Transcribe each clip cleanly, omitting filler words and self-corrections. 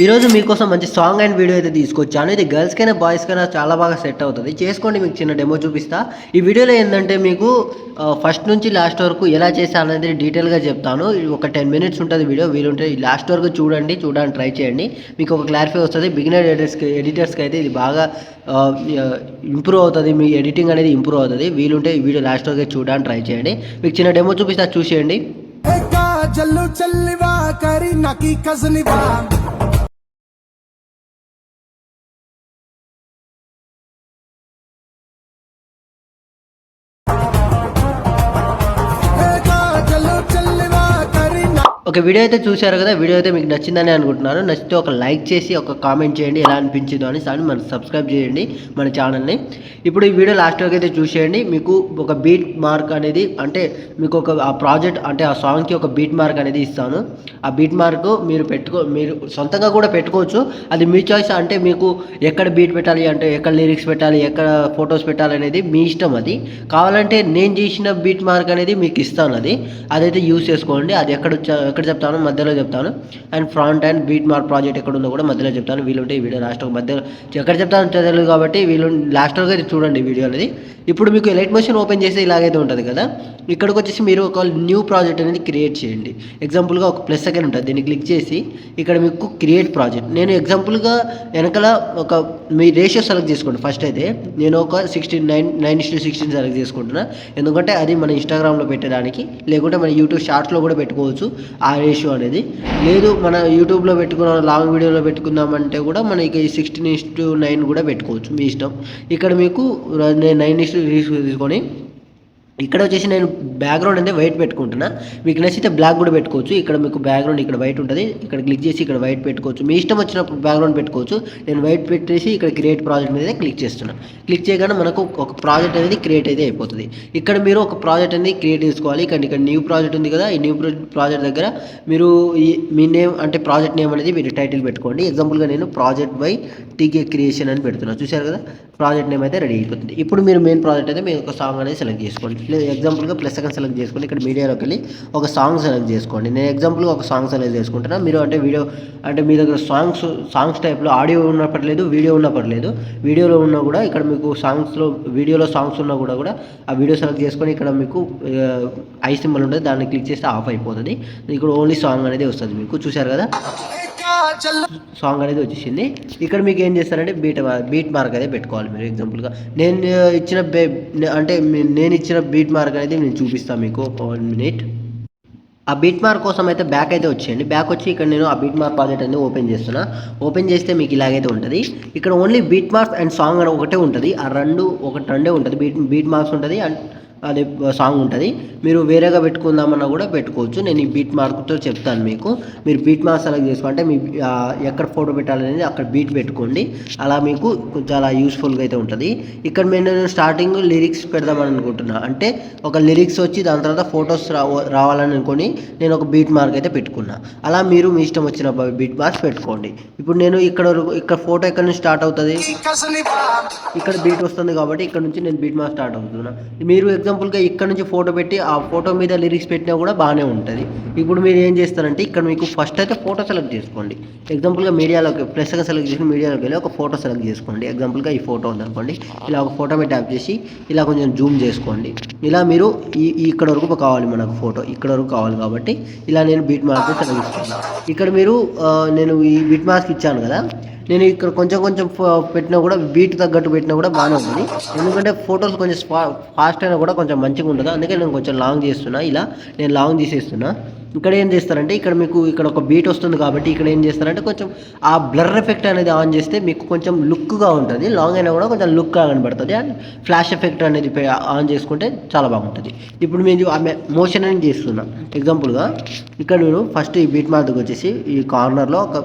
ఈరోజు మీకోసం మంచి సాంగ్ అండ్ వీడియో అయితే తీసుకొచ్చాను. ఇది గర్ల్స్‌కైనా, బాయ్స్‌కైనా చాలా బాగా సెట్ అవుతది. చేసుకోండి, మీకు చిన్న డెమో చూపిస్తా. ఈ వీడియోలో ఏందంటే మీకు ఫస్ట్ నుంచి లాస్ట్ వరకు ఎలా చేశాననేది డీటెయిల్‌గా చెప్తాను. ఇది ఒక 10 మినిట్స్ ఉంటది వీడియో. వీలుంటే లాస్ట్ వరకు చూడండి. చూడడానికి ట్రై చేయండి. మీకు ఒక క్లారిఫై వస్తది. బిగినర్ ఎడిటర్స్‌కి అయితే ఇది బాగా ఆహ్, ఇంప్రూవ్ అవుతది. మీ ఎడిటింగ్ అనేది ఇంప్రూవ్ అవుతది. వీలుంటే ఈ వీడియో లాస్ట్ వరకు చూడడానికి ట్రై చేయండి. మీకు చిన్న డెమో చూపిస్తా, చూసేయండి. జల్లు చల్లివా కరి నకి కజనివా ఓకే. వీడియో అయితే చూశారు కదా! వీడియో అయితే మీకు నచ్చిందని అనుకుంటున్నాను. నచ్చితే ఒక లైక్ చేసి, ఒక కామెంట్ చేయండి. ఎలా అనిపించిందో అనేసి అని మనం సబ్స్క్రైబ్ చేయండి మన ఛానల్‌ని. ఇప్పుడు ఈ వీడియో లాస్ట్ వరకు అయితే చూసేయండి. మీకు ఒక బీట్ మార్క్ అనేది అంటే మీకు ఒక ఆ ప్రాజెక్ట్ అంటే ఆ సాంగ్‌కి ఒక బీట్ మార్క్ అనేది ఇస్తాను. ఆ బీట్ మార్క్ మీరు సొంతంగా కూడా పెట్టుకోవచ్చు. అది మీ చాయిస్. అంటే మీకు ఎక్కడ బీట్ పెట్టాలి అంటే ఎక్కడ లిరిక్స్ పెట్టాలి, ఎక్కడ ఫోటోస్ పెట్టాలనేది మీ ఇష్టం అది. కావాలంటే నేను చేసిన బీట్ మార్క్ అనేది మీకు ఇస్తాను అది. అదైతే యూజ్ చేసుకోండి. అది ఎక్కడ చెప్తాను, మధ్యలో చెప్తాను. And front and beat mark project ఎక్కడ ఉందో కూడా మధ్యలో చెప్తాను. వీలుంటే ఈ వీడియో లాస్ట్ మధ్యలో ఎక్కడ చెప్తాను తెలియదు కాబట్టి లాస్ట్ వరకు అయితే చూడండి వీడియో అనేది. ఇప్పుడు మీకు లైట్ మోషన్ ఓపెన్ చేస్తే ఇలాగైతే ఉంటుంది కదా! ఇక్కడికి వచ్చేసి మీరు ఒక న్యూ ప్రాజెక్ట్ అనేది క్రియేట్ చేయండి. ఎగ్జాంపుల్గా ఒక ప్లస్ సెకండ్ ఉంటుంది. దీన్ని క్లిక్ చేసి ఇక్కడ మీకు క్రియేట్ ప్రాజెక్ట్. నేను ఎగ్జాంపుల్గా వెనకాల ఒక మీ రేషియో సెలెక్ట్ చేసుకోండి. ఫస్ట్ అయితే నేను ఒక 9:16 సెలెక్ట్ చేసుకుంటున్నా. ఎందుకంటే అది మన ఇన్స్టాగ్రామ్లో పెట్టడానికి, లేకుంటే మన యూట్యూబ్ షార్ట్స్లో కూడా పెట్టుకోవచ్చు ఆ రేషియో అనేది. లేదు మన యూట్యూబ్లో పెట్టుకున్న లాంగ్ వీడియోలో పెట్టుకుందామంటే కూడా మనకి 16:9 కూడా పెట్టుకోవచ్చు, మీ ఇష్టం. ఇక్కడ మీకు నేను 9:3 తీసుకొని ఇక్కడ వచ్చేసి నేను బ్యాక్గ్రౌండ్ అంటే వైట్ పెట్టుకుంటున్నా. మీకు నచ్చితే బ్లాక్ కూడా పెట్టుకోవచ్చు. ఇక్కడ మీకు బ్యాక్గ్రౌండ్ ఇక్కడ వైట్ ఉంటుంది. ఇక్కడ క్లిక్ చేసి ఇక్కడ వైట్ పెట్టుకోవచ్చు. మీ ఇష్టం వచ్చినప్పుడు బ్యాక్గ్రౌండ్ పెట్టుకోవచ్చు. నేను వైట్ పెట్టేసి ఇక్కడ క్రియేట్ ప్రాజెక్ట్ మీద క్లిక్ చేస్తున్నా. క్లిక్ చేయగానే మనకు ఒక ప్రాజెక్ట్ అనేది క్రియేట్ అయితే అయిపోతుంది. ఇక్కడ మీరు ఒక ప్రాజెక్ట్ అనేది క్రియేట్ చేసుకోవాలి. ఇక్కడ న్యూ ప్రాజెక్ట్ ఉంది కదా! ఈ న్యూ ప్రాజెక్ట్ దగ్గర మీరు మీ నేమ్ అంటే ప్రాజెక్ట్ నేమ్ అనేది మీరు టైటిల్ పెట్టుకోండి. ఎగ్జాంపుల్గా నేను ప్రాజెక్ట్ బై టీకే క్రియేషన్ అని పెడుతున్నాను. చూశారు కదా! ప్రాజెక్ట్ నేమ్ అయితే రెడీ అయిపోతుంది. ఇప్పుడు మీరు మెయిన్ ప్రాజెక్ట్ అయితే మీరు ఒక సాంగ్ అనేది సెలెక్ట్ చేసుకోండి. ఎగ్జాంపుల్గా ప్లస్ సెకండ్ సెలెక్ట్ చేసుకోండి. ఇక్కడ మీడియాలోకి వెళ్ళి ఒక సాంగ్ సెలెక్ట్ చేసుకోండి. నేను ఎగ్జాంపుల్గా ఒక సాంగ్ సెలెక్ట్ చేసుకుంటున్నా. మీరు అంటే వీడియో అంటే మీ దగ్గర సాంగ్స్ టైప్లో ఆడియో ఉన్నా పర్లేదు, వీడియో ఉన్నా పర్లేదు. వీడియోలో ఉన్నా కూడా ఇక్కడ మీకు వీడియోలో సాంగ్స్ ఉన్నా కూడా ఆ వీడియో సెలెక్ట్ చేసుకొని ఇక్కడ మీకు ఐ సింబల్ ఉంటుంది. దాన్ని క్లిక్ చేస్తే ఆఫ్ అయిపోతుంది. ఇక్కడ ఓన్లీ సాంగ్ అనేది వస్తుంది మీకు. చూశారు కదా! సాంగ్ అనేది వచ్చేసింది. ఇక్కడ మీకు ఏం చేస్తారంటే బీట్ మార్క్ అనేది పెట్టుకోవాలి మీరు. ఎగ్జాంపుల్గా నేను ఇచ్చిన బీట్ మార్క్ అనేది నేను చూపిస్తాను మీకు. 1 మినిట్. ఆ బీట్ మార్క్ కోసం అయితే బ్యాక్ అయితే వచ్చేయండి. బ్యాక్ వచ్చి ఇక్కడ నేను ఆ బీట్ మార్క్ ప్రాజెక్ట్ అనేది ఓపెన్ చేస్తున్నా. ఓపెన్ చేస్తే మీకు ఇలాగైతే ఉంటుంది. ఇక్కడ only beat marks and song అని ఒకటే ఉంటుంది. ఆ రెండే ఉంటుంది. బీట్ మార్క్స్ ఉంటుంది అండ్ అదే సాంగ్ ఉంటుంది. మీరు వేరేగా పెట్టుకుందామన్నా కూడా పెట్టుకోవచ్చు. నేను ఈ బీట్ మార్క్తో చెప్తాను మీకు. మీరు బీట్ మార్క్ సెలెక్ట్ చేసుకుంటే మీ ఎక్కడ ఫోటో పెట్టాలనేది అక్కడ బీట్ పెట్టుకోండి. అలా మీకు చాలా యూస్ఫుల్గా అయితే ఉంటుంది. ఇక్కడ నేను స్టార్టింగ్ లిరిక్స్ పెడదామని అనుకుంటున్నా. అంటే ఒక లిరిక్స్ వచ్చి దాని తర్వాత ఫొటోస్ రావాలని అనుకొని నేను ఒక బీట్ మార్క్ అయితే పెట్టుకున్నా. అలా మీరు మీ ఇష్టం వచ్చిన బీట్ మార్క్స్ పెట్టుకోండి. ఇప్పుడు నేను ఇక్కడ ఫోటో ఎక్కడ నుంచి స్టార్ట్ అవుతుంది, ఇక్కడ బీట్ వస్తుంది కాబట్టి ఇక్కడ నుంచి నేను బీట్ మార్క్ స్టార్ట్ అవుతున్నా. మీరు ఎగ్జాంపుల్గా ఇక్కడ నుంచి ఫోటో పెట్టి ఆ ఫోటో మీద లిరిక్స్ పెట్టినా కూడా బాగానే ఉంటుంది. ఇప్పుడు మీరు ఏం చేస్తారంటే ఇక్కడ మీకు ఫస్ట్ అయితే ఫోటో సెలెక్ట్ చేసుకోండి. ఎగ్జాంపుల్గా మీడియాలోకి ప్లస్గా సెలెక్ట్ చేసి మీడియాలోకి వెళ్ళి ఒక ఫోటో సెలెక్ట్ చేసుకోండి. ఎగ్జాంపుల్గా ఈ ఫోటో ఉందనుకోండి. ఇలా ఒక ఫోటో మీద ట్యాప్ చేసి ఇలా కొంచెం జూమ్ చేసుకోండి. ఇలా మీరు ఇక్కడ వరకు కావాలి మనకు ఫోటో. ఇక్కడ వరకు కావాలి కాబట్టి ఇలా నేను బీట్ మార్క్ సెలెక్ట్ చేసుకున్నాను. ఇక్కడ మీరు నేను ఈ బీట్ మార్క్ ఇచ్చాను కదా! నేను ఇక్కడ కొంచెం పెట్టినా కూడా బీట్ తగ్గట్టు పెట్టినా కూడా బాగానే ఉంటుంది. ఎందుకంటే ఫొటోస్ కొంచెం ఫాస్ట్ అయినా కూడా కొంచెం మంచిగా ఉండదు. అందుకే నేను కొంచెం లాంగ్ చేస్తున్నా. ఇలా నేను లాంగ్ చేసేస్తున్నా. ఇక్కడ ఏం చేస్తారంటే ఇక్కడ ఒక బీట్ వస్తుంది కాబట్టి ఇక్కడ ఏం చేస్తారంటే కొంచెం ఆ బ్లర్ ఎఫెక్ట్ అనేది ఆన్ చేస్తే మీకు కొంచెం లుక్గా ఉంటుంది. లాంగ్ అయినా కూడా కొంచెం లుక్గా కనబడుతుంది. అండ్ ఫ్లాష్ ఎఫెక్ట్ అనేది ఆన్ చేసుకుంటే చాలా బాగుంటుంది. ఇప్పుడు మీరు మోషన్ అనేది చేస్తున్నా. ఎగ్జాంపుల్గా ఇక్కడ నేను ఫస్ట్ ఈ బీట్ మార్క్కి వచ్చేసి ఈ కార్నర్లో ఒక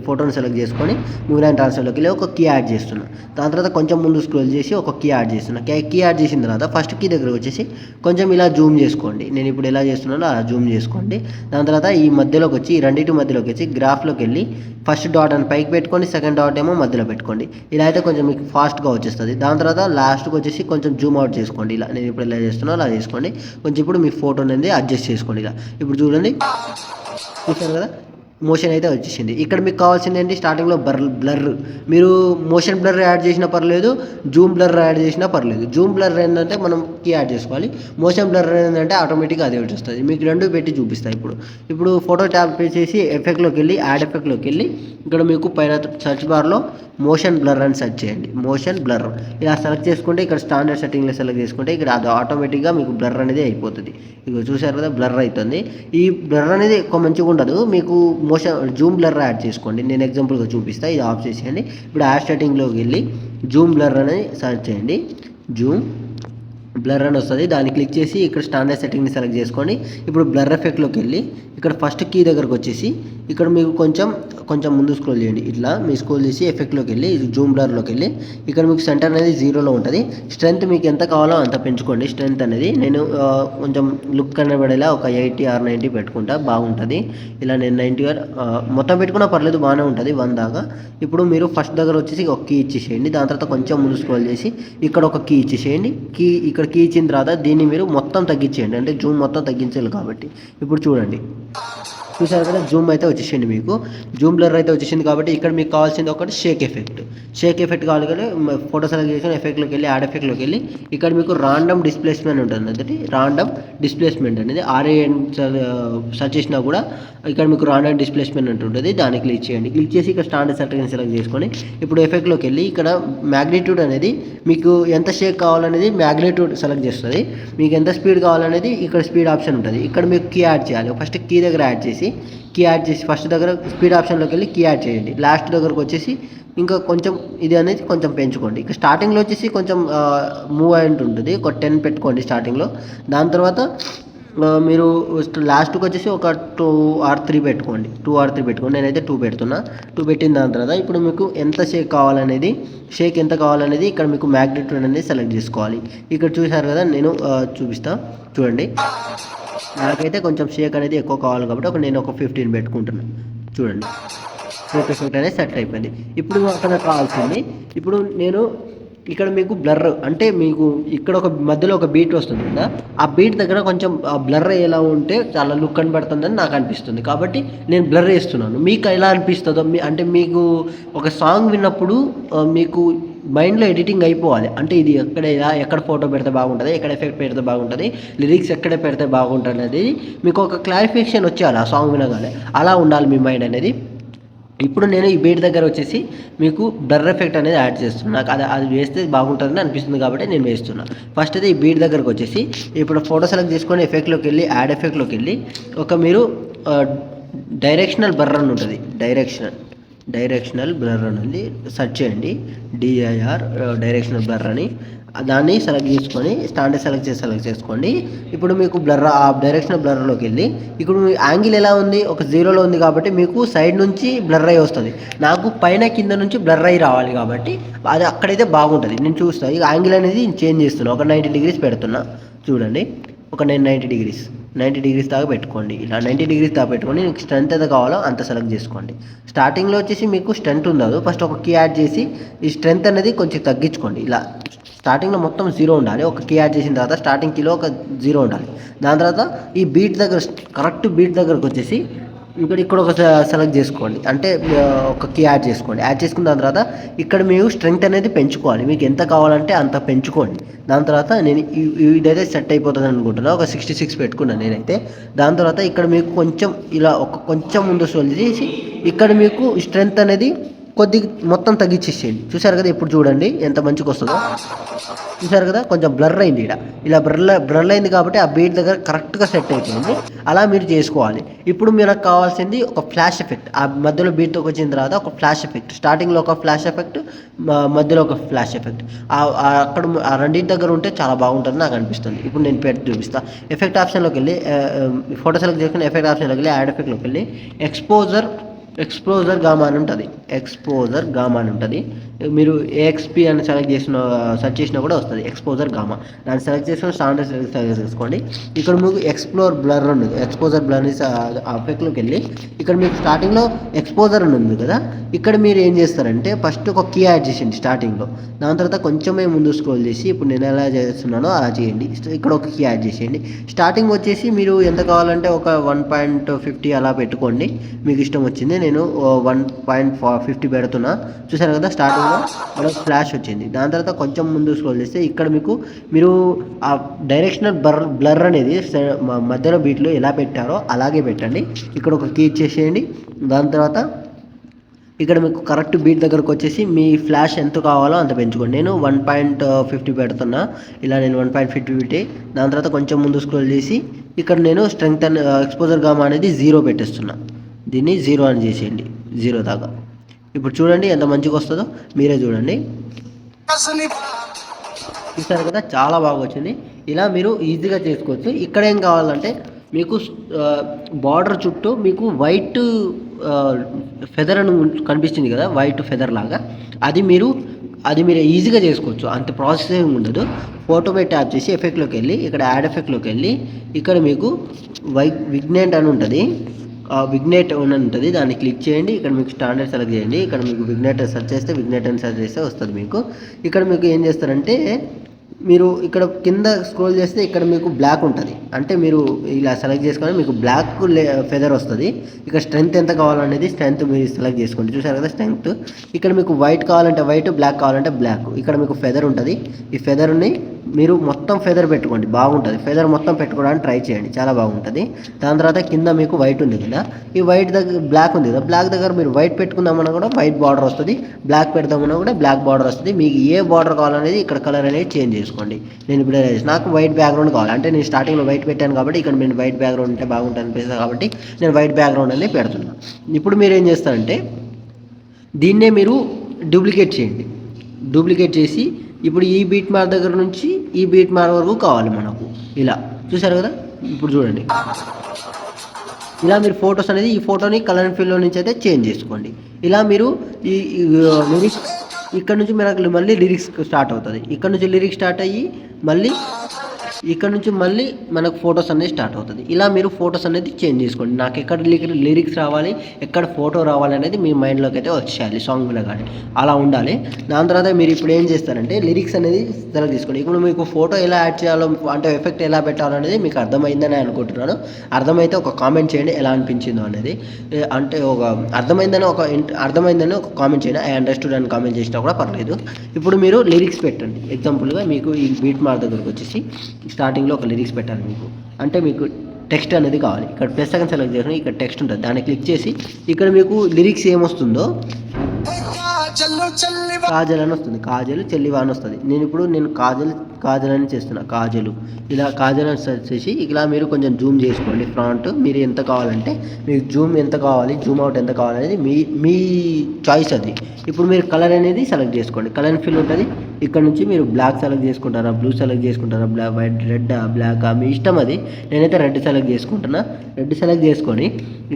ఫోటోని సెలెక్ట్ చేసుకొని న్యూలైన్ ట్రాన్స్ఫర్లోకి వెళ్ళి ఒక కీ యాడ్ చేస్తున్నా. దాని తర్వాత కొంచెం ముందు స్క్రోల్ చేసి ఒక కీ యాడ్ చేస్తున్నా. కీ యాడ్ చేసిన తర్వాత ఫస్ట్ కీ దగ్గర వచ్చేసి కొంచెం ఇలా జూమ్ చేసుకోండి. నేను ఇప్పుడు ఎలా చేస్తున్నానో అలా జూమ్ చేసుకోండి. దాని తర్వాత ఈ మధ్యలోకి వచ్చి ఈ రెండింటి మధ్యలోకి వచ్చి గ్రాఫ్లోకి వెళ్ళి ఫస్ట్ డాట్ అని పైకి పెట్టుకోండి, సెకండ్ డాట్ ఏమో మధ్యలో పెట్టుకోండి. ఇలా అయితే కొంచెం మీకు ఫాస్ట్గా వచ్చేస్తుంది. దాని తర్వాత లాస్ట్కి వచ్చేసి కొంచెం జూమ్ అవుట్ చేసుకోండి. ఇలా నేను ఇప్పుడు ఎలా చేస్తున్నానో అలా చేసుకోండి. కొంచెం ఇప్పుడు మీ ఫోటో అనేది అడ్జస్ట్ చేసుకోండి. ఇలా ఇప్పుడు చూడండి, చూసారు కదా! మోషన్ అయితే వచ్చేసింది. ఇక్కడ మీకు కావాల్సింది ఏంటి, స్టార్టింగ్లో బ్లర్. మీరు మోషన్ బ్లర్ యాడ్ చేసినా పర్లేదు, జూమ్ బ్లర్ యాడ్ చేసినా పర్లేదు. జూమ్ బ్లర్ ఏంటంటే మనం కీ యాడ్ చేసుకోవాలి, మోషన్ బ్లర్ ఏంటంటే ఆటోమేటిక్గా అదే వచ్చేస్తుంది. మీకు రెండు పెట్టి చూపిస్తాయి. ఇప్పుడు ఫోటో ట్యాప్ చేసి ఎఫెక్ట్లోకి వెళ్ళి యాడ్ ఎఫెక్ట్లోకి వెళ్ళి ఇక్కడ మీకు పైన సెర్చ్ బార్లో మోషన్ బ్లర్ అని సెర్చ్ చేయండి. మోషన్ బ్లర్ ఇలా సెలెక్ట్ చేసుకుంటే ఇక్కడ స్టాండర్డ్ సెట్టింగ్లో సెలెక్ట్ చేసుకుంటే ఇక్కడ అది ఆటోమేటిక్గా మీకు బ్లర్ అనేది అయిపోతుంది. ఇక చూసారు కదా బ్లర్ అవుతుంది. ఈ బ్లర్ అనేది ఎక్కువ మంచిగా ఉండదు. మీకు జూమ్ బ్లర్ యాడ్ చేసుకోండి. నేను ఎగ్జాంపుల్గా చూపిస్తాను. ఇది ఆఫ్ చేసేయండి. ఇప్పుడు యాడ్ సెట్టింగ్లోకి వెళ్ళి జూమ్ బ్లర్ అనేది సెర్చ్ చేయండి. జూమ్ బ్లర్ అని వస్తుంది. దాన్ని క్లిక్ చేసి ఇక్కడ స్టాండర్డ్ సెట్టింగ్ని సెలెక్ట్ చేసుకోండి. ఇప్పుడు బ్లర్ ఎఫెక్ట్లోకి వెళ్ళి ఇక్కడ ఫస్ట్ కీ దగ్గరకు వచ్చేసి ఇక్కడ మీకు కొంచెం ముందు స్క్రోల్ చేయండి. ఇట్లా మీ స్క్రోల్ చేసి ఎఫెక్ట్లోకి వెళ్ళి జూమ్ బ్లర్లోకి వెళ్ళి ఇక్కడ మీకు సెంటర్ అనేది 0లో ఉంటుంది. స్ట్రెంత్ మీకు ఎంత కావాలో అంత పెంచుకోండి. స్ట్రెంత్ అనేది నేను కొంచెం లుక్ కనబడేలా ఒక 80 or 90 పెట్టుకుంటా, బాగుంటుంది. ఇలా నేను 90 మొత్తం పెట్టుకున్నా పర్లేదు, బాగానే ఉంటుంది 100 దాకా. ఇప్పుడు మీరు ఫస్ట్ దగ్గర వచ్చేసి ఒక కీ ఇచ్చేసేయండి. దాని తర్వాత కొంచెం ముందు స్క్రోల్ చేసి ఇక్కడ ఒక కీ ఇచ్చేసేయండి. ఇక్కడ కీ ఇచ్చిన తర్వాత దీన్ని మీరు మొత్తం తగ్గించేయండి, అంటే జూమ్ మొత్తం తగ్గించాలి కాబట్టి. ఇప్పుడు చూడండి, చూసారు కదా జూమ్ అయితే వచ్చేసింది. మీకు జూమ్ బ్లర్ అయితే వచ్చేసింది కాబట్టి ఇక్కడ మీకు కావాల్సింది ఒకటి షేక్ ఎఫెక్ట్ కావాలి. కానీ ఫోటో సెలెక్ట్ చేసుకుని ఎఫెక్ట్లోకి వెళ్ళి యాడ్ ఎఫెక్ట్లోకి వెళ్ళి ఇక్కడ మీకు రాండమ్ డిస్ప్లేస్మెంట్ ఉంటుంది. అంటే రాండమ్ డిస్ప్లేస్మెంట్ అనేది RAN సెర్చ్ చేసినా కూడా ఇక్కడ మీకు రాండమ్ డిస్ప్లేస్మెంట్ ఉంటుంది. దాన్ని క్లిక్ చేయండి. క్లిక్ చేసి ఇక్కడ స్టాండర్డ్ సెట్టింగ్ సెలెక్ట్ చేసుకొని ఇప్పుడు ఎఫెక్ట్లోకి వెళ్ళి ఇక్కడ మ్యాగ్నిట్యూడ్ అనేది మీకు ఎంత షేక్ కావాలనేది మ్యాగ్నిట్యూడ్ సెలెక్ట్ చేస్తుంది. మీకు ఎంత స్పీడ్ కావాలనేది ఇక్కడ స్పీడ్ ఆప్షన్ ఉంటుంది. ఇక్కడ మీకు కీ యాడ్ చేయాలి. ఫస్ట్ కీ దగ్గర యాడ్ చేసి ఫస్ట్ దగ్గర స్పీడ్ ఆప్షన్లోకి వెళ్ళి కీ యాడ్ చేయండి. లాస్ట్ దగ్గరకు వచ్చేసి ఇంకా కొంచెం ఇది అనేది కొంచెం పెంచుకోండి. ఇక స్టార్టింగ్లో వచ్చేసి కొంచెం మూవ్ అయి ఉంటుంది, ఒక 10 పెట్టుకోండి స్టార్టింగ్లో. దాని తర్వాత మీరు లాస్ట్కి వచ్చేసి ఒక 2 or 3 పెట్టుకోండి. 2 or 3 పెట్టుకోండి. నేనైతే 2 పెడుతున్నా. 2 పెట్టిన దాని తర్వాత ఇప్పుడు మీకు ఎంత షేక్ ఎంత కావాలనేది ఇక్కడ మీకు మ్యాగ్నిట్యూడ్ అనేది సెలెక్ట్ చేసుకోవాలి. ఇక్కడ చూసారు కదా, నేను చూపిస్తా చూడండి. నాకైతే కొంచెం షేక్ అనేది ఎక్కువ కావాలి కాబట్టి నేను ఒక 15 పెట్టుకుంటున్నాను. చూడండి, షేక్ ఎఫెక్ట్ అనేది సెట్ అయిపోయింది. ఇప్పుడు అక్కడ కావాల్సింది, ఇప్పుడు నేను ఇక్కడ మీకు బ్లర్ అంటే మీకు ఇక్కడ మధ్యలో ఒక బీట్ వస్తుంది కదా, ఆ బీట్ దగ్గర కొంచెం బ్లర్ ఎలా ఉంటే చాలా లుక్ కనబడుతుందని నాకు అనిపిస్తుంది. కాబట్టి నేను బ్లర్ వేస్తున్నాను. మీకు ఎలా అనిపిస్తుందో అంటే మీకు ఒక సాంగ్ విన్నప్పుడు మీకు మైండ్లో ఎడిటింగ్ అయిపోవాలి. అంటే ఇది ఎక్కడ ఫోటో పెడితే బాగుంటుంది, ఎక్కడ ఎఫెక్ట్ పెడితే బాగుంటుంది, లిరిక్స్ ఎక్కడ పెడితే బాగుంటుంది అనేది మీకు ఒక క్లారిఫికేషన్ వచ్చేయాలి ఆ సాంగ్ వినగానే. అలా ఉండాలి మీ మైండ్ అనేది. ఇప్పుడు నేను ఈ బీట్ దగ్గర వచ్చేసి మీకు బ్లర్ ఎఫెక్ట్ అనేది యాడ్ చేస్తున్నాను. నాకు అది వేస్తే బాగుంటుందని అనిపిస్తుంది కాబట్టి నేను వేస్తున్నాను. ఫస్ట్ అయితే ఈ బీట్ దగ్గరకు వచ్చేసి ఇప్పుడు ఫోటో సెలెక్ట్ చేసుకొని ఎఫెక్ట్లోకి వెళ్ళి యాడ్ ఎఫెక్ట్లోకి వెళ్ళి మీరు డైరెక్షనల్ బ్లర్ అని ఉంటుంది. డైరెక్షనల్ బ్లర్ అనేది సెర్చ్ చేయండి. DIR డైరెక్షనల్ బ్లర్ అని, దాన్ని సెలెక్ట్ చేసుకొని స్టాండర్డ్ సెలెక్ట్ చేసుకోండి. ఇప్పుడు మీకు ఆ డైరెక్షనల్ బ్లర్లోకి వెళ్ళి ఇప్పుడు మీ యాంగిల్ ఎలా ఉంది, ఒక 0లో ఉంది కాబట్టి మీకు సైడ్ నుంచి బ్లర్ అయ్యి వస్తుంది. నాకు పైన కింద నుంచి బ్లర్ అయ్యి రావాలి కాబట్టి అది అక్కడైతే బాగుంటుంది. నేను చూస్తాను. ఈ యాంగిల్ అనేది చేంజ్ చేస్తున్నా, ఒక 90 degrees పెడుతున్నా. చూడండి, ఒక 90 degrees దాకా పెట్టుకోండి. ఇలా 90 degrees దాకా పెట్టుకొని మీకు స్ట్రెంత్ ఎంత కావాలో అంత సెలెక్ట్ చేసుకోండి. స్టార్టింగ్లో వచ్చేసి మీకు స్ట్రెంత్ ఉండదు. ఫస్ట్ ఒక కీ యాడ్ చేసి ఈ స్ట్రెంత్ అనేది కొంచెం తగ్గించుకోండి. ఇలా స్టార్టింగ్లో మొత్తం 0 ఉండాలి. ఒక కీ యాడ్ చేసిన తర్వాత స్టార్టింగ్ కీలో ఒక 0 ఉండాలి. దాని తర్వాత ఈ బీట్ దగ్గర కరెక్ట్ బీట్ దగ్గరకు వచ్చేసి ఇక్కడ ఒక సెలెక్ట్ చేసుకోండి. అంటే ఒక కీ యాడ్ చేసుకోండి. యాడ్ చేసుకున్న దాని తర్వాత ఇక్కడ మీరు స్ట్రెంగ్త్ అనేది పెంచుకోవాలి. మీకు ఎంత కావాలంటే అంత పెంచుకోండి. దాని తర్వాత నేను ఇదైతే సెట్ అయిపోతుంది అనుకుంటున్నాను. ఒక 66 పెట్టుకున్నాను నేనైతే. దాని తర్వాత ఇక్కడ మీకు కొంచెం ఇలా కొంచెం ముందు స్క్రోల్ చేసి ఇక్కడ మీకు స్ట్రెంగ్త్ అనేది కొద్దిగా మొత్తం తగ్గించేసేయండి. చూసారు కదా, ఇప్పుడు చూడండి ఎంత మంచిగా వస్తుందో. చూసారు కదా, కొంచెం బ్లర్ అయింది. ఇలా బ్లర్ అయింది కాబట్టి ఆ బీట్ దగ్గర కరెక్ట్గా సెట్ అయిపోయింది. అలా మీరు చేసుకోవాలి. ఇప్పుడు మీకు కావాల్సింది ఒక ఫ్లాష్ ఎఫెక్ట్. ఆ మధ్యలో బీట్తో వచ్చిన తర్వాత ఒక ఫ్లాష్ ఎఫెక్ట్, స్టార్టింగ్లో ఒక ఫ్లాష్ ఎఫెక్ట్, మధ్యలో ఒక ఫ్లాష్ ఎఫెక్ట్. అక్కడ ఆ రెండింటి దగ్గర ఉంటే చాలా బాగుంటుంది నాకు అనిపిస్తుంది. ఇప్పుడు నేను పెట్టి చూపిస్తాను. ఎఫెక్ట్ ఆప్షన్లోకి వెళ్ళి ఫోటో సెలెక్ట్ చేసుకుని ఎఫెక్ట్ ఆప్షన్లోకి వెళ్ళి యాడ్ ఎఫెక్ట్లోకి వెళ్ళి ఎక్స్పోజర్ ఎక్స్పోజర్ గామా అని ఉంటుంది. ఎక్స్పోజర్ గామా అని ఉంటుంది. మీరు ఏఎక్స్పి అని సెలెక్ట్ చేసిన సెర్చ్ చేసినా కూడా వస్తుంది ఎక్స్పోజర్ గామా. దాన్ని సెలెక్ట్ చేసుకొని స్టాండర్డ్ సెలెక్ట్ చేసుకోండి. ఇక్కడ మీకు ఎక్స్ప్లోర్ బ్లర్ ఉంది, ఎక్స్పోజర్ బ్లర్ ఎఫెక్ట్లోకి వెళ్ళి ఇక్కడ మీకు స్టార్టింగ్లో ఎక్స్పోజర్ అని ఉంది కదా, ఇక్కడ మీరు ఏం చేస్తారంటే ఫస్ట్ ఒక కీ యాడ్ చేసేయండి స్టార్టింగ్లో. దాని తర్వాత కొంచెమే ముందు స్క్రోల్ చేసి ఇప్పుడు నేను ఎలా చేస్తున్నానో అలా చేయండి. ఇక్కడ ఒక కీ యాడ్ చేసేయండి. స్టార్టింగ్ వచ్చేసి మీరు ఎంత కావాలంటే ఒక 1.50 అలా పెట్టుకోండి, మీకు ఇష్టం వచ్చింది. నేను 1.50 పెడుతున్నా. చూసారు కదా స్టార్టింగ్లో మనకు ఫ్లాష్ వచ్చింది. దాని తర్వాత కొంచెం ముందు స్క్రోల్ చేస్తే ఇక్కడ మీరు ఆ డైరెక్షనల్ బ్లర్ అనేది మధ్యలో బీట్లో ఎలా పెట్టారో అలాగే పెట్టండి. ఇక్కడ ఒక కీ ఇచ్చేసేయండి. దాని తర్వాత ఇక్కడ మీకు కరెక్ట్ బీట్ దగ్గరకు వచ్చేసి మీ ఫ్లాష్ ఎంత కావాలో అంత పెంచుకోండి. నేను 1.50 పెడుతున్నా. ఇలా నేను 1.50 పెట్టి దాని తర్వాత కొంచెం ముందు స్క్రోల్ చేసి ఇక్కడ నేను స్ట్రెంగ్త్ అండ్ ఎక్స్పోజర్ గామా అనేది 0 పెట్టేస్తున్నా. దీన్ని 0 అని చేసేయండి, 0 దాకా. ఇప్పుడు చూడండి ఎంత మంచిగా వస్తుందో, మీరే చూడండి. చూసారు కదా చాలా బాగా వచ్చింది. ఇలా మీరు ఈజీగా చేసుకోవచ్చు. ఇక్కడ ఏం కావాలంటే మీకు బార్డర్ చుట్టూ మీకు వైట్ ఫెదర్ అని కనిపిస్తుంది కదా, వైట్ ఫెదర్ లాగా, అది మీరు ఈజీగా చేసుకోవచ్చు. అంత ప్రాసెస్ ఏమి ఉండదు. ఫోటో పై ట్యాప్ చేసి ఎఫెక్ట్లోకి వెళ్ళి ఇక్కడ యాడ్ ఎఫెక్ట్లోకి వెళ్ళి ఇక్కడ మీకు విగ్నేట్ అని ఉంటుంది, విగ్నేట్ అని ఉంటుంది, దాన్ని క్లిక్ చేయండి. ఇక్కడ మీకు స్టాండర్డ్ సెలెక్ట్ చేయండి. ఇక్కడ మీకు విగ్నేట్ సెర్చ్ చేస్తే విగ్నేట్ అని సెర్చ్ చేస్తే వస్తుంది మీకు. ఇక్కడ మీకు ఏం చేస్తారంటే మీరు ఇక్కడ కింద స్క్రోల్ చేస్తే ఇక్కడ మీకు బ్లాక్ ఉంటుంది. అంటే మీరు ఇలా సెలెక్ట్ చేసుకొని మీకు బ్లాక్ ఫెదర్ వస్తుంది. ఇక్కడ స్ట్రెంత్ ఎంత కావాలనేది స్ట్రెంత్ మీరు సెలెక్ట్ చేసుకోండి. చూసారు కదా స్ట్రెంత్. ఇక్కడ మీకు వైట్ కావాలంటే వైట్, బ్లాక్ కావాలంటే బ్లాక్. ఇక్కడ మీకు ఫెదర్ ఉంటుంది. ఈ ఫెదర్ని మీరు మొత్తం ఫెదర్ పెట్టుకోండి, బాగుంటుంది. ఫెదర్ మొత్తం పెట్టుకోవడానికి ట్రై చేయండి, చాలా బాగుంటుంది. దాని తర్వాత కింద మీకు వైట్ ఉంది కదా, ఈ వైట్ దగ్గర బ్లాక్ ఉంది కదా, బ్లాక్ దగ్గర మీరు వైట్ పెట్టుకుందామన్నా కూడా వైట్ బార్డర్ వస్తుంది, బ్లాక్ పెడదామన్నా కూడా బ్లాక్ బార్డర్ వస్తుంది. మీకు ఏ బార్డర్ కావాలనేది ఇక్కడ కలర్ అనేది చేంజ్ చేసుకోండి. నేను ఇప్పుడు నాకు వైట్ బ్యాక్గ్రౌండ్ కావాలి అంటే నేను స్టార్టింగ్లో వైట్ పెట్టాను కాబట్టి ఇక్కడ నేను వైట్ బ్యాక్గ్రౌండ్ ఉంటే బాగుంటుంది అనిపిస్తుంది కాబట్టి నేను వైట్ బ్యాక్గ్రౌండ్ అనేది పెడుతున్నాను. ఇప్పుడు మీరు ఏం చేస్తారంటే దీన్నే మీరు డూప్లికేట్ చేయండి. డూప్లికేట్ చేసి ఇప్పుడు ఈ బీట్ మార్క్ దగ్గర నుంచి ఈ బీట్ మార్క్ వరకు కావాలి మనకు. ఇలా చూసారు కదా. ఇప్పుడు చూడండి ఇలా మీరు ఫొటోస్ అనేది ఈ ఫోటోని కలర్ అండ్ ఫిల్లో నుంచి అయితే చేంజ్ చేసుకోండి. ఇలా మీరు ఈ లిరిక్స్ ఇక్కడ నుంచి మనకు మళ్ళీ లిరిక్స్ స్టార్ట్ అవుతుంది. ఇక్కడ నుంచి లిరిక్స్ స్టార్ట్ అయ్యి మళ్ళీ ఇక్కడ నుంచి మళ్ళీ మనకు ఫొటోస్ అనేది స్టార్ట్ అవుతుంది. ఇలా మీరు ఫొటోస్ అనేది చేంజ్ చేసుకోండి. నాకు ఎక్కడ లిరిక్స్ రావాలి, ఎక్కడ ఫోటో రావాలి అనేది మీ మైండ్లోకి అయితే వచ్చేయాలి సాంగ్ వినగానే, అలా ఉండాలి. దాని తర్వాత మీరు ఇప్పుడు ఏం చేస్తారంటే లిరిక్స్ అనేది సెలెక్ట్ చేసుకోండి. ఇప్పుడు మీకు ఫోటో ఎలా యాడ్ చేయాలో అంటే ఎఫెక్ట్ ఎలా పెట్టాలనేది మీకు అర్థమైందని అనుకుంటున్నాను. అర్థమైతే ఒక కామెంట్ చేయండి ఎలా అనిపించిందో అనేది. అంటే అర్థమైందని ఒక కామెంట్ చేయండి. ఐ అండర్స్టూడ్ అని కామెంట్ చేసినా కూడా పర్లేదు. ఇప్పుడు మీరు లిరిక్స్ పెట్టండి. ఎగ్జాంపుల్గా మీకు ఈ బీట్ మార్క్ దగ్గరకు వచ్చేసి స్టార్టింగ్లో ఒక లిరిక్స్ పెట్టాలి మీకు. అంటే మీకు టెక్స్ట్ అనేది కావాలి. ఇక్కడ ప్లస్ సెకండ్ సెలెక్ట్ చేసుకుని ఇక్కడ టెక్స్ట్ ఉంటుంది, దాన్ని క్లిక్ చేసి ఇక్కడ మీకు లిరిక్స్ ఏమొస్తుందో కాజల్ అని వస్తుంది, కాజల్ చెల్లివా అని వస్తుంది. నేను కాజల్ అని చేస్తున్నా, కాజలు. ఇలా కాజల్ అని సెర్చ్ చేసి ఇలా మీరు కొంచెం జూమ్ చేసుకోండి. ఫ్రంట్ మీరు ఎంత కావాలంటే మీకు జూమ్ ఎంత కావాలి, జూమ్ అవుట్ ఎంత కావాలనేది మీ చాయిస్ అది. ఇప్పుడు మీరు కలర్ అనేది సెలెక్ట్ చేసుకోండి. కలర్ అండ్ ఫిల్ ఉంటుంది. ఇక్కడ నుంచి మీరు బ్లాక్ సెలెక్ట్ చేసుకుంటారా, బ్లూ సెలెక్ట్ చేసుకుంటారా, వైట్, రెడ్, బ్లాక్, మీ ఇష్టం అది. నేనైతే రెడ్ సెలెక్ట్ చేసుకుంటున్నా. రెడ్ సెలెక్ట్ చేసుకొని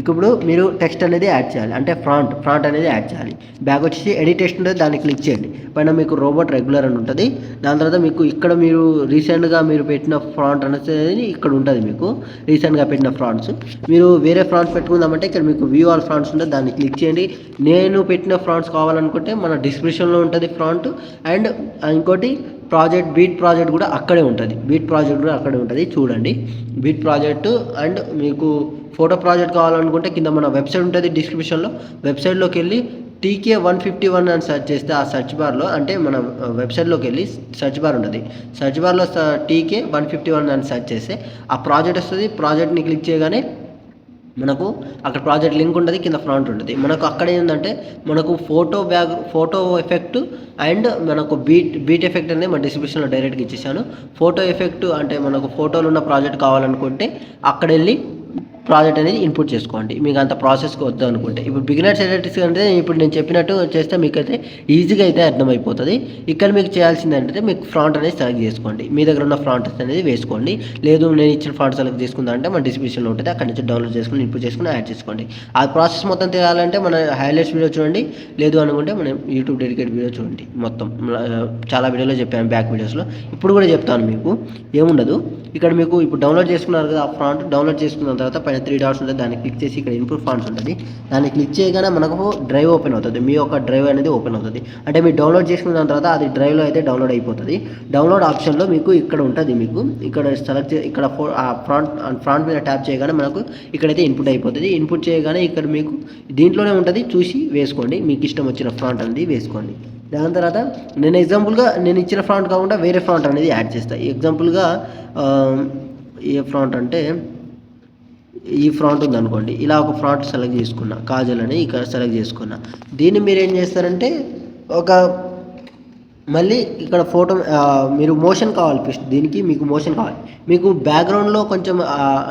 ఇప్పుడు మీరు టెక్స్ట్ అనేది యాడ్ చేయాలి. అంటే ఫ్రంట్ అనేది యాడ్ చేయాలి. బ్యాక్ వచ్చేసి ఎడిట్ టెక్స్ట్ ఉంటుంది, దాన్ని క్లిక్ చేయండి. పైన మీకు రోబోట్ రెగ్యులర్ అని ఉంటుంది. దాని తర్వాత మీకు ఇక్కడ మీరు రీసెంట్గా మీరు పెట్టిన ఫ్రాంట్ అనేది ఇక్కడ ఉంటుంది. మీకు రీసెంట్గా పెట్టిన ఫ్రాంట్స్ మీరు వేరే ఫ్రాంట్స్ పెట్టుకుందామంటే ఇక్కడ మీకు వ్యూ ఆల్ ఫ్రాంట్స్ ఉంటుంది, దాన్ని క్లిక్ చేయండి. నేను పెట్టిన ఫ్రాంట్స్ కావాలనుకుంటే మన డిస్క్రిప్షన్లో ఉంటుంది ఫ్రాంట్. అండ్ ఇంకోటి బీట్ ప్రాజెక్ట్ కూడా అక్కడే ఉంటుంది. చూడండి బీట్ ప్రాజెక్ట్. అండ్ మీకు ఫోటో ప్రాజెక్ట్ కావాలనుకుంటే కింద మన వెబ్సైట్ ఉంటుంది డిస్క్రిప్షన్లో. వెబ్సైట్లోకి వెళ్ళి TK151 అని సెర్చ్ చేస్తే ఆ సెర్చ్ బార్లో అంటే మన వెబ్సైట్లోకి వెళ్ళి సెర్చ్ బార్ ఉంటుంది. సెర్చ్ బార్లో TK151 అని సెర్చ్ చేస్తే ఆ ప్రాజెక్ట్ వస్తుంది. ప్రాజెక్ట్ని క్లిక్ చేయగానే మనకు అక్కడ ప్రాజెక్ట్ లింక్ ఉంటుంది, కింద ఫ్రంట్ ఉంటుంది. మనకు అక్కడ ఏంటంటే మనకు ఫోటో ఎఫెక్ట్ అండ్ మనకు బీట్ ఎఫెక్ట్ అనేది మన డిస్క్రిప్షన్లో డైరెక్ట్గా ఇచ్చేసాను. ఫోటో ఎఫెక్ట్ అంటే మనకు ఫోటోలు ఉన్న ప్రాజెక్ట్ కావాలనుకుంటే అక్కడ వెళ్ళి ప్రాజెక్ట్ అనేది ఇన్పుట్ చేసుకోండి. మీకు అంత ప్రాసెస్కి వద్దు అనుకుంటే. ఇప్పుడు బిగినర్స్ ఎడిటిక్స్ అంటే ఇప్పుడు నేను చెప్పినట్టు చేస్తే మీకైతే ఈజీగా అయితే అర్థమైపోతుంది. ఇక్కడ మీకు చేయాల్సింది ఏంటంటే మీకు ఫ్రాంట్ అనేది సెలెక్ట్ చేసుకోండి. మీ దగ్గర ఉన్న ఫ్రాంట్స్ అనేది వేసుకోండి. లేదు నేను ఇచ్చిన ఫ్రాంట్ సెలెక్ట్ చేసుకుందా అంటే మన డిస్క్రిప్షన్లో ఉంటుంది, అక్కడ నుంచి డౌన్లోడ్ చేసుకుని ఇన్పుట్ చేసుకుని యాడ్ చేసుకోండి. ఆ ప్రాసెస్ మొత్తం తెలియాలంటే మన హైలైట్స్ వీడియో చూడండి, లేదు అనుకుంటే మనం యూట్యూబ్ డెడికేట్ వీడియో చూడండి. మొత్తం చాలా వీడియోలో చెప్పాను, బ్యాక్ వీడియోస్లో. ఇప్పుడు కూడా చెప్తాను, మీకు ఏముండదు. ఇక్కడ మీకు ఇప్పుడు డౌన్లోడ్ చేసుకున్నారు కదా ఆ ఫ్రాంట్, డౌన్లోడ్ చేసుకున్న తర్వాత పైన 3 డాట్స్ ఉంటుంది, దాన్ని క్లిక్ చేసి ఇక్కడ ఇన్పుట్ ఫాంట్స్ ఉంటుంది, దాన్ని క్లిక్ చేయగానే మనకు డ్రైవ్ ఓపెన్ అవుతుంది. మీ యొక్క డ్రైవ్ అనేది ఓపెన్ అవుతుంది. అంటే మీరు డౌన్లోడ్ చేసుకున్న తర్వాత అది డ్రైవ్లో అయితే డౌన్లోడ్ అయిపోతుంది. డౌన్లోడ్ ఆప్షన్లో మీకు ఇక్కడ ఉంటుంది, మీకు ఇక్కడ సెలెక్ట్ ఇక్కడ ఫ్రాంట్ మీద ట్యాప్ చేయగానే మనకు ఇక్కడైతే ఇన్పుట్ అయిపోతుంది. ఇన్పుట్ చేయగానే ఇక్కడ మీకు దీంట్లోనే ఉంటుంది, చూసి వేసుకోండి. మీకు ఇష్టం వచ్చిన ఫ్రాంట్ అనేది వేసుకోండి. దాని తర్వాత నేను ఎగ్జాంపుల్గా నేను ఇచ్చిన ఫ్రాంట్ కాకుండా వేరే ఫ్రాంట్ అనేది యాడ్ చేస్తాను. ఎగ్జాంపుల్గా ఏ ఫ్రాంట్ అంటే ఈ ఫ్రాంట్ ఉందనుకోండి, ఇలా ఒక ఫ్రాంట్ సెలెక్ట్ చేసుకున్నా, కాజల్ అని ఇక్కడ సెలెక్ట్ చేసుకున్నా. దీన్ని మీరు ఏం చేస్తారంటే మళ్ళీ ఇక్కడ ఫోటో మీరు మోషన్ కావాలి. ఫస్ట్ దీనికి మీకు మోషన్ కావాలి. మీకు బ్యాక్గ్రౌండ్లో కొంచెం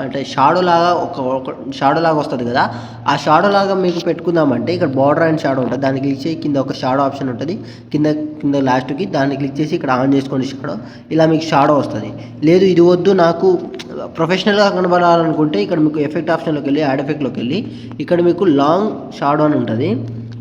అంటే షాడో లాగా వస్తుంది కదా, ఆ షాడో లాగా మీకు పెట్టుకుందామంటే ఇక్కడ బార్డర్ అండ్ షాడో ఉంటుంది, దాన్ని క్లిక్ చేసి కింద ఒక షాడో ఆప్షన్ ఉంటుంది, కింద లాస్ట్కి దాన్ని క్లిక్ చేసి ఇక్కడ ఆన్ చేసుకోండి షాడో. ఇలా మీకు షాడో వస్తుంది. లేదు ఇది వద్దు నాకు ప్రొఫెషనల్గా కనబడాలనుకుంటే ఇక్కడ మీకు ఎఫెక్ట్ ఆప్షన్లోకి వెళ్ళి యాడ్ ఎఫెక్ట్లోకి వెళ్ళి ఇక్కడ మీకు లాంగ్ షాడో అని ఉంటుంది.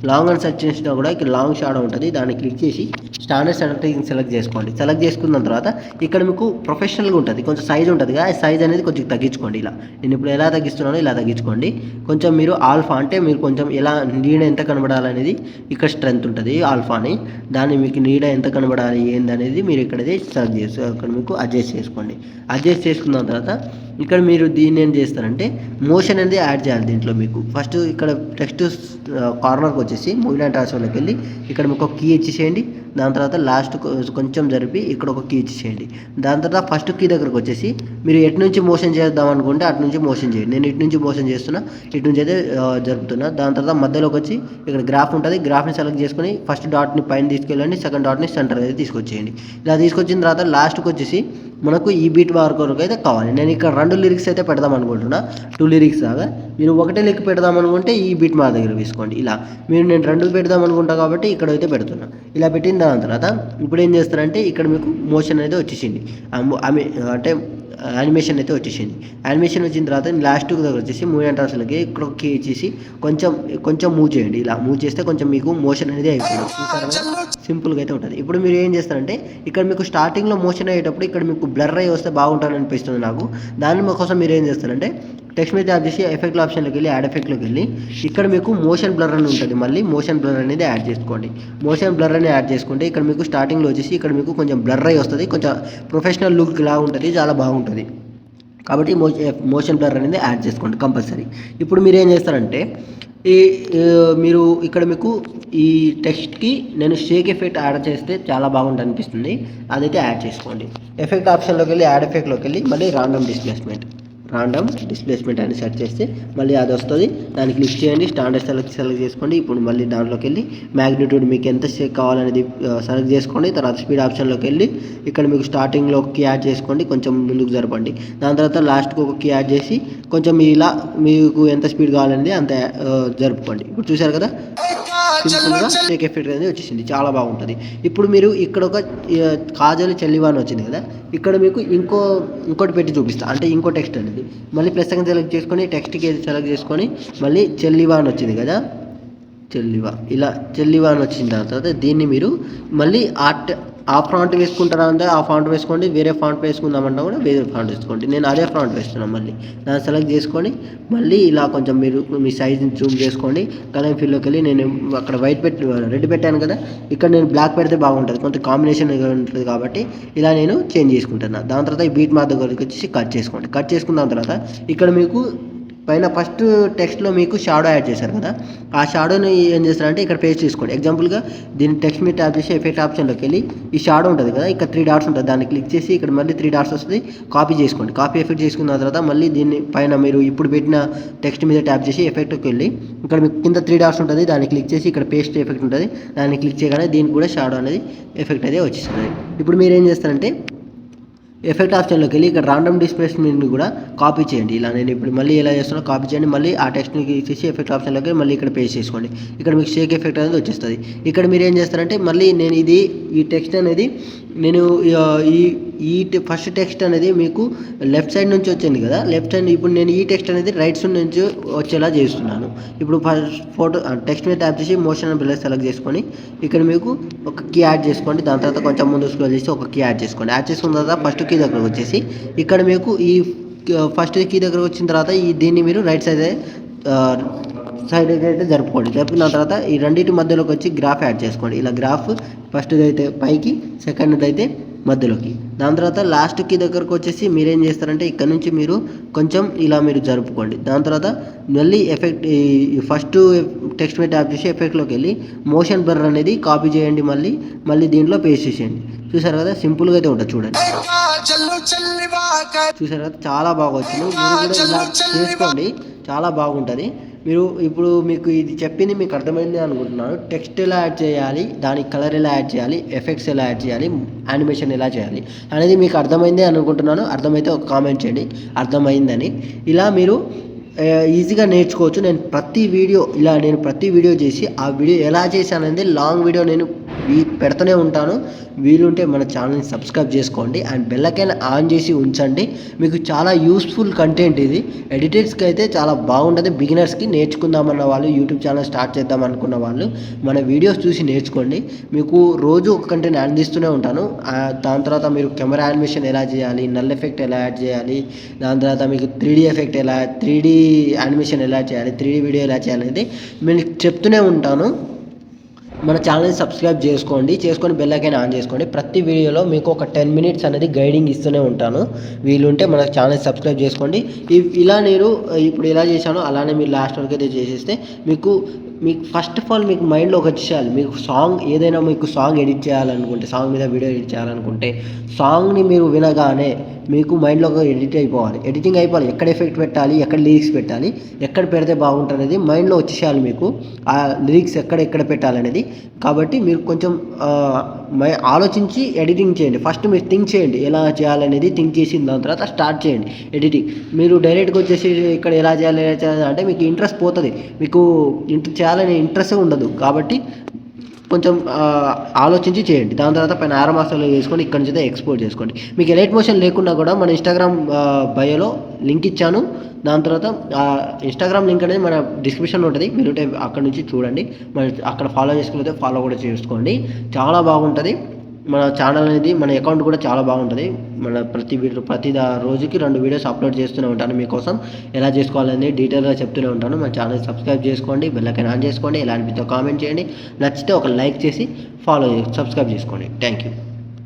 లాంగ్ అని సెర్చ్ చేసినా కూడా ఇక్కడ లాంగ్ షాడో ఉంటుంది, దాన్ని క్లిక్ చేసి స్టాండర్డ్ సెలెక్టింగ్ సెలెక్ట్ చేసుకోండి. సెలెక్ట్ చేసుకున్న తర్వాత ఇక్కడ మీకు ప్రొఫెషనల్గా ఉంటుంది, కొంచెం సైజ్ ఉంటుంది కదా, సైజ్ అనేది కొంచెం తగ్గించుకోండి. ఇలా నేను ఇప్పుడు ఎలా తగ్గిస్తున్నానో ఇలా తగ్గించుకోండి. కొంచెం మీరు ఆల్ఫా అంటే మీరు కొంచెం ఎలా నీడ ఎంత కనబడాలనేది ఇక్కడ స్ట్రెంత్ ఉంటుంది ఆల్ఫాని, దాన్ని మీకు నీడ ఎంత కనబడాలి ఏందనేది మీరు ఇక్కడైతే సెలెక్ట్ చేసి అక్కడ మీకు అడ్జస్ట్ చేసుకోండి. అడ్జస్ట్ చేసుకున్న తర్వాత ఇక్కడ మీరు దీన్ని ఏం చేస్తారంటే మోషన్ అనేది యాడ్ చేయాలి. దీంట్లో మీకు ఫస్ట్ ఇక్కడ టెక్స్ట్ కార్నర్కి వచ్చేసి మూవీ అండ్ ట్రాన్స్ఫర్లోకి వెళ్ళి ఇక్కడ మీకు ఒక కీ ఇచ్చేసేయండి. దాని తర్వాత లాస్ట్ కొంచెం జరిపి ఇక్కడ ఒక కీ ఇచ్చేసేయండి. దాని తర్వాత ఫస్ట్ కీ దగ్గరకు వచ్చేసి మీరు ఎటు నుంచి మోషన్ చేద్దాం అనుకుంటే అటు నుంచి మోషన్ చేయండి. నేను ఇటు నుంచి మోషన్ చేస్తున్నా, ఇటు నుంచి అయితే జరుపుతున్నా. దాని తర్వాత మధ్యలోకి వచ్చి ఇక్కడ గ్రాఫ్ ఉంటుంది, గ్రాఫ్ని సెలెక్ట్ చేసుకొని ఫస్ట్ డాట్ని పైన తీసుకెళ్ళండి, సెకండ్ డాట్ని సెంటర్ అయితే తీసుకొచ్చేయండి. ఇలా తీసుకొచ్చిన తర్వాత లాస్ట్కి వచ్చేసి మనకు ఈ బీట్ వరకు అయితే కావాలి. నేను ఇక్కడ 2 లిరిక్స్ అయితే పెడదాం అనుకుంటున్నా, 2 లిరిక్స్ లాగా. మీరు ఒకటే లిరిక్ పెడదాం అనుకుంటే ఈ బీట్ మా దగ్గర తీసుకోండి. ఇలా మీరు నేను 2 పెడదాం అనుకుంటా కాబట్టి ఇక్కడైతే పెడుతున్నా. ఇలా పెట్టిన దాని తర్వాత ఇప్పుడు ఏం చేస్తారంటే ఇక్కడ మీకు మోషన్ అనేది వచ్చేసింది, అంటే యానిమేషన్ అయితే వచ్చేసింది. యానిమేషన్ వచ్చిన తర్వాత లాస్ట్ దగ్గర వచ్చేసి మూవీ అండ్ ట్రాన్స్ఫర్లోకి ఇక్కడ కీ ఇచ్చేసి కొంచెం మూవ్ చేయండి. ఇలా మూవ్ చేస్తే కొంచెం మీకు మోషన్ అనేది అయిపోయింది. సింపుల్గా అయితే ఉంటుంది. ఇప్పుడు మీరు ఏం చేస్తారంటే ఇక్కడ మీకు స్టార్టింగ్లో మోషన్ అయ్యేటప్పుడు ఇక్కడ మీకు బ్లర్ అయ్యి వస్తే బాగుంటుందని అనిపిస్తుంది నాకు. దాని కోసం మీరు ఏం చేస్తారంటే టెక్స్ట్ మీద ట్యాప్ చేసి ఎఫెక్ట్ ఆప్షన్లోకి వెళ్ళి యాడ్ ఎఫెక్ట్లోకి వెళ్ళి ఇక్కడ మీకు మోషన్ బ్లర్ అని ఉంటుంది, మళ్ళీ మోషన్ బ్లర్ అనేది యాడ్ చేసుకోండి. మోషన్ బ్లర్ అని యాడ్ చేసుకుంటే ఇక్కడ మీకు స్టార్టింగ్లో వచ్చేసి ఇక్కడ మీకు కొంచెం బ్లర్ అయ్యి వస్తుంది, కొంచెం ప్రొఫెషనల్ లుక్ లాగా ఉంటుంది, చాలా బాగుంటుంది. కాబట్టి మోషన్ బ్లర్ అనేది యాడ్ చేసుకోండి కంపల్సరీ. ఇప్పుడు మీరు ఏం చేస్తారంటే మీరు ఇక్కడ మీకు ఈ టెక్స్ట్కి నేను షేక్ ఎఫెక్ట్ యాడ్ చేస్తే చాలా బాగుంటుంది అనిపిస్తుంది, అదైతే యాడ్ చేసుకోండి. ఎఫెక్ట్ ఆప్షన్లోకి వెళ్ళి యాడ్ ఎఫెక్ట్లోకి వెళ్ళి మళ్ళీ రాండమ్ డిస్ప్లేస్మెంట్ అని సెట్ చేస్తే మళ్ళీ అది వస్తుంది, దాన్ని క్లిక్ చేయండి. స్టాండర్డ్ సెలెక్ట్ చేసుకోండి. ఇప్పుడు మళ్ళీ దాంట్లోకి వెళ్ళి మ్యాగ్నిట్యూడ్ మీకు ఎంత షేక్ కావాలనేది సెలెక్ట్ చేసుకోండి. తర్వాత స్పీడ్ ఆప్షన్లోకి వెళ్ళి ఇక్కడ మీకు స్టార్టింగ్లో ఒక కీ యాడ్ చేసుకోండి, కొంచెం ముందుకు జరపండి. దాని తర్వాత లాస్ట్కి ఒక కీ యాడ్ చేసి కొంచెం ఇలా మీకు ఎంత స్పీడ్ కావాలనేది అంత జరుపుకోండి. ఇప్పుడు చూసారు కదా సింపుల్గా షేక్ ఎఫెక్ట్ అనేది వచ్చేసింది, చాలా బాగుంటుంది. ఇప్పుడు మీరు ఇక్కడ ఒక కాజల్ చెల్లివాన్ వచ్చింది కదా, ఇక్కడ మీకు ఇంకోటి పెట్టి చూపిస్తా, అంటే ఇంకో టెక్స్ట్ అనేది మళ్ళీ ప్లస్ సెకండ్ సెలెక్ట్ చేసుకొని టెక్స్ట్కి సెలెక్ట్ చేసుకొని మళ్ళీ చెల్లివాన్ వచ్చింది కదా, చెల్లివాన్ వచ్చిన తర్వాత దీన్ని మీరు మళ్ళీ ఆ ఫాంట్ వేసుకుంటారా అంటే ఆ ఫాంట్ వేసుకోండి, వేరే ఫాంట్ వేసుకుందామన్నా కూడా వేరే ఫాంట్ వేసుకోండి. నేను అదే ఫాంట్ వేస్తున్నాను. మళ్ళీ దాన్ని సెలెక్ట్ చేసుకొని మళ్ళీ ఇలా కొంచెం మీరు మీ సైజ్ని జూమ్ చేసుకోండి. కలర్ ఫీల్డ్లోకి వెళ్ళి నేను అక్కడ రెడ్ పెట్టాను కదా, ఇక్కడ నేను బ్లాక్ పెడితే బాగుంటుంది, కొంచెం కాంబినేషన్ ఉంటుంది కాబట్టి ఇలా నేను చేంజ్ చేసుకుంటున్నాను. దాని తర్వాత ఈ బీట్ మార్క్ దగ్గరికి వచ్చేసి కట్ చేసుకోండి. కట్ చేసుకున్న తర్వాత ఇక్కడ మీకు పైన ఫస్ట్ టెక్స్ట్లో మీకు షాడో యాడ్ చేశారు కదా, ఆ షాడోని ఏం చేస్తారంటే ఇక్కడ పేస్ట్ చేసుకోండి. ఎగ్జాంపుల్గా దీన్ని టెక్స్ట్ మీద ట్యాప్ చేసి ఎఫెక్ట్ ఆప్షన్లోకి వెళ్ళి ఈ షాడో ఉంటుంది కదా, ఇక్కడ 3 డాట్స్ ఉంటుంది, దాన్ని క్లిక్ చేసి ఇక్కడ మళ్ళీ 3 డాట్స్ వస్తుంది, కాపీ చేసుకోండి. కాపీ ఎఫెక్ట్ చేసుకున్న తర్వాత మళ్ళీ దీన్ని పైన మీరు ఇప్పుడు పెట్టిన టెక్స్ట్ మీద ట్యాప్ చేసి ఎఫెక్ట్కి వెళ్ళి ఇక్కడ మీకు కింద 3 డాట్స్ ఉంటుంది, దాన్ని క్లిక్ చేసి ఇక్కడ పేస్ట్ ఎఫెక్ట్ ఉంటుంది, దాన్ని క్లిక్ చేయగానే దీనికి కూడా షాడో అనేది ఎఫెక్ట్ అనేది వచ్చేస్తుంది. ఇప్పుడు మీరు ఏం చేస్తారంటే ఎఫెక్ట్ ఆప్షన్లోకి వెళ్ళి ఇక్కడ రాండమ్ డిస్ప్లేస్మెంట్ని కూడా కాపీ చేయండి. ఇలా నేను ఇప్పుడు మళ్ళీ ఎలా చేస్తున్నా కాపీ చేయండి, మళ్ళీ ఆ టెక్స్ట్ని తీసి ఎఫెక్ట్ ఆప్షన్లోకి మళ్ళీ ఇక్కడ పేస్ట్ చేసుకోండి. ఇక్కడ మీకు షేక్ ఎఫెక్ట్ అనేది వచ్చేస్తుంది. ఇక్కడ మీరు ఏం చేస్తారంటే మళ్ళీ నేను ఈ టెక్స్ట్ అనేది నేను ఈ ఫస్ట్ టెక్స్ట్ అనేది మీకు లెఫ్ట్ సైడ్ నుంచి వచ్చింది కదా, లెఫ్ట్ సైడ్ ఇప్పుడు నేను ఈ టెక్స్ట్ అనేది రైట్ సైడ్ నుంచి వచ్చేలా చేస్తున్నాను. ఇప్పుడు ఫస్ట్ ఫోటో టెక్స్ట్ మీద ట్యాప్ చేసి మోషన్ అండ్ బ్లర్ సెలెక్ట్ చేసుకొని ఇక్కడ మీకు ఒక కీ యాడ్ చేసుకోండి. దాని తర్వాత కొంచెం ముందు స్క్రోల్ చేసి ఒక కీ యాడ్ చేసుకోండి. యాడ్ చేసుకున్న తర్వాత ఫస్ట్ కీ దగ్గరకు వచ్చేసి ఇక్కడ మీకు ఈ ఫస్ట్ కీ దగ్గర వచ్చిన తర్వాత దీన్ని మీరు రైట్ సైడ్ అయితే జరుపుకున్న తర్వాత ఈ రెండింటి మధ్యలోకి వచ్చి గ్రాఫ్ యాడ్ చేసుకోండి. ఇలా గ్రాఫ్ ఫస్ట్ది అయితే పైకి, సెకండ్ది అయితే మధ్యలోకి. దాని తర్వాత లాస్ట్ కీ దగ్గరకు వచ్చేసి మీరేం చేస్తారంటే ఇక్కడ నుంచి మీరు కొంచెం ఇలా మీరు జరుపుకోండి. దాని తర్వాత మళ్ళీ ఎఫెక్ట్ ఫస్ట్ టెక్స్ట్ మీద ట్యాప్ చేసి ఎఫెక్ట్లోకి వెళ్ళి మోషన్ బ్లర్ అనేది కాపీ చేయండి, మళ్ళీ దీంట్లో పేస్ట్ చేసేయండి. చూసారు కదా, సింపుల్గా అయితే ఉంటుంది చూడండి. చూసారు కదా, చాలా బాగా వచ్చింది. మీరు కూడా ఇలా చేసుకోండి, చాలా బాగుంటుంది. ఇప్పుడు మీకు ఇది చెప్పింది మీకు అర్థమైంది అనుకుంటున్నాను. టెక్స్ట్ ఎలా యాడ్ చేయాలి, దానికి కలర్ ఎలా యాడ్ చేయాలి, ఎఫెక్ట్స్ ఎలా యాడ్ చేయాలి, యానిమేషన్ ఎలా చేయాలి అనేది మీకు అర్థమైంది అనుకుంటున్నాను. అర్థమైతే ఒక కామెంట్ చేయండి అర్థమైందని. ఇలా మీరు ఈజీగా నేర్చుకోవచ్చు. నేను ప్రతి వీడియో చేసి ఆ వీడియో ఎలా చేశాననేది లాంగ్ వీడియో నేను పెడుతూనే ఉంటాను. వీలుంటే మన ఛానల్ని సబ్స్క్రైబ్ చేసుకోండి అండ్ బెల్ ఐకాన్ ఆన్ చేసి ఉంచండి. మీకు చాలా యూస్ఫుల్ కంటెంట్ ఇది. ఎడిటర్స్కి అయితే చాలా బాగుంటుంది. బిగినర్స్కి నేర్చుకుందామన్న వాళ్ళు, యూట్యూబ్ ఛానల్ స్టార్ట్ చేద్దాం అనుకున్న వాళ్ళు మన వీడియోస్ చూసి నేర్చుకోండి. మీకు రోజు ఒక కంటెంట్ అందిస్తూనే ఉంటాను. దాని తర్వాత మీరు కెమెరా యానిమేషన్ ఎలా చేయాలి, నల్ ఎఫెక్ట్ ఎలా యాడ్ చేయాలి, దాని తర్వాత మీకు 3D ఎఫెక్ట్ ఎలా, 3D యానిమేషన్ ఎలా చేయాలి, 3D వీడియో ఎలా చేయాలి అనేది నేను చెప్తూనే ఉంటాను. మన ఛానల్ని సబ్స్క్రైబ్ చేసుకొని బెల్ ఐకాన్ ఆన్ చేసుకోండి. ప్రతి వీడియోలో మీకు ఒక 10 మినిట్స్ అనేది గైడింగ్ ఇస్తూనే ఉంటాను. వీలుంటే మన ఛానల్ సబ్స్క్రైబ్ చేసుకోండి. ఇలా నేను ఇప్పుడు ఎలా చేశానో అలానే మీరు లాస్ట్ వరకు అయితే చేసేస్తే మీకు ఫస్ట్ ఆఫ్ ఆల్ మీకు మైండ్లో ఒక వచ్చేయాలి. మీకు సాంగ్ ఎడిట్ చేయాలనుకుంటే, సాంగ్ మీద వీడియో ఎడిట్ చేయాలనుకుంటే సాంగ్ని మీరు వినగానే మీకు మైండ్లో ఒక ఎడిటింగ్ అయిపోవాలి. ఎక్కడ ఎఫెక్ట్ పెట్టాలి, ఎక్కడ లిరిక్స్ పెట్టాలి, ఎక్కడ పెడితే బాగుంటుంది అనేది మైండ్లో వచ్చేసేయాలి. మీకు ఆ లిరిక్స్ ఎక్కడ పెట్టాలనేది. కాబట్టి మీరు కొంచెం ఆలోచించి ఎడిటింగ్ చేయండి. ఫస్ట్ మీరు థింక్ చేయండి ఎలా చేయాలనేది. థింక్ చేసిన దాని తర్వాత స్టార్ట్ చేయండి ఎడిటింగ్. మీరు డైరెక్ట్గా వచ్చేసి ఇక్కడ ఎలా చేయాలి అంటే మీకు ఇంట్రెస్ట్ పోతుంది. మీకు చేయాలనే ఇంట్రెస్టే ఉండదు. కాబట్టి కొంచెం ఆలోచించి చేయండి. దాని తర్వాత పైన ఆరో మాసాలు వేసుకొని ఇక్కడ నుంచి ఎక్స్పోర్ట్ చేసుకోండి. మీకు ఎలైట్ మోషన్ లేకున్నా కూడా మన ఇన్స్టాగ్రామ్ బయోలో లింక్ ఇచ్చాను. దాని తర్వాత ఇన్స్టాగ్రామ్ లింక్ అనేది మన డిస్క్రిప్షన్లో ఉంటుంది. మీరు అక్కడ నుంచి చూడండి. అక్కడ ఫాలో చేసుకుంటే ఫాలో కూడా చేసుకోండి. చాలా బాగుంటుంది. మన ఛానల్ అనేది, మన అకౌంట్ కూడా చాలా బాగుంటుంది. మన ప్రతి రోజుకి 2 వీడియోస్ అప్లోడ్ చేస్తూనే ఉంటాను. మీకోసం ఎలా చేసుకోవాలని డీటెయిల్గా చెప్తూనే ఉంటాను. మన ఛానల్ సబ్స్క్రైబ్ చేసుకోండి, బెల్ ఐకాన్ ఆన్ చేసుకోండి. ఎలా అనిపిస్తే కామెంట్ చేయండి. నచ్చితే ఒక లైక్ చేసి సబ్స్క్రైబ్ చేసుకోండి. Thank you.